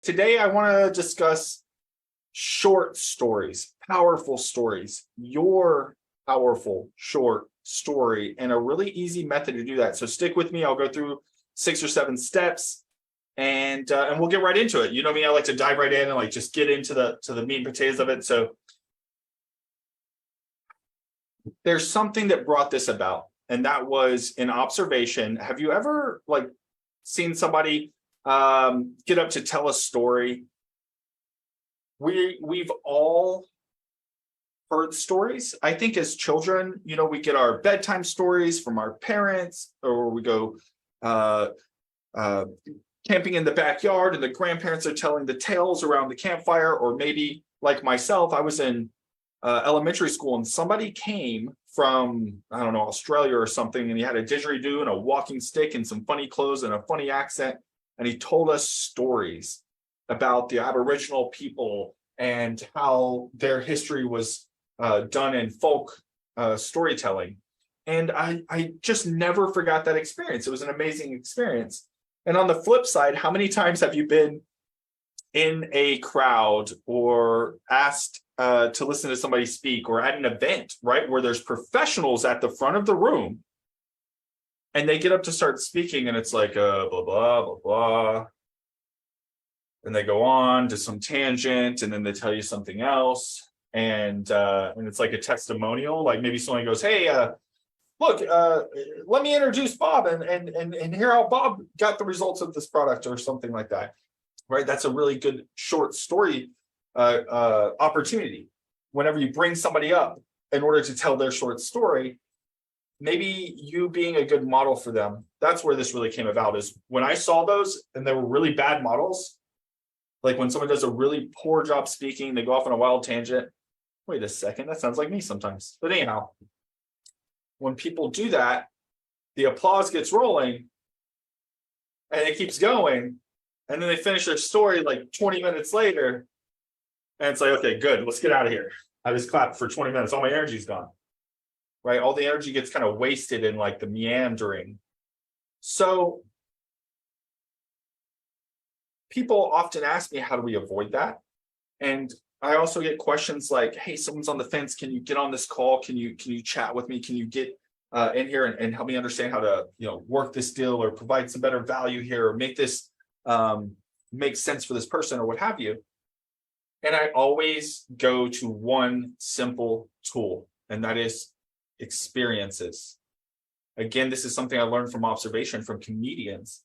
Today, I want to discuss short stories, powerful stories, your powerful short story, and a really easy method to do that. So stick with me. I'll go through 6 or 7 steps, and we'll get right into it. You know me, I like to dive right in and like just get into the meat and potatoes of it. So there's something that brought this about, and that was an observation. Have you ever seen somebody get up to tell a story? We've all heard stories. I think as children, we get our bedtime stories from our parents, or we go uh, uh, camping in the backyard, and the grandparents are telling the tales around the campfire. Or maybe, like myself, I was in elementary school, and somebody came from, I don't know, Australia or something, and he had a didgeridoo and a walking stick and some funny clothes and a funny accent, and he told us stories about the Aboriginal people and how their history was done in folk storytelling. And I just never forgot that experience. It was an amazing experience. And on the flip side, how many times have you been in a crowd or asked to listen to somebody speak, or at an event, right, where there's professionals at the front of the room, and they get up to start speaking, and it's like blah blah blah blah, and they go on to some tangent, and then they tell you something else, and it's like a testimonial. Like maybe someone goes, "Hey, look, let me introduce Bob, and hear how Bob got the results of this product," or something like that. Right? That's a really good short story opportunity. Whenever you bring somebody up in order to tell their short story, maybe you being a good model for them. That's where this really came about, is when I saw those and they were really bad models. Like when someone does a really poor job speaking, they go off on a wild tangent. Wait a second, that sounds like me sometimes. But anyhow, when people do that, the applause gets rolling and it keeps going. And then they finish their story like 20 minutes later. And it's like, okay, good, let's get out of here. I just clapped for 20 minutes. All my energy's gone. Right? All the energy gets kind of wasted in like the meandering. So people often ask me, how do we avoid that? And I also get questions like, hey, someone's on the fence. Can you get on this call? Can you chat with me? Can you get in here and help me understand how to work this deal, or provide some better value here, or make this make sense for this person, or what have you? And I always go to one simple tool, and that is experiences. Again, this is something I learned from observation from comedians.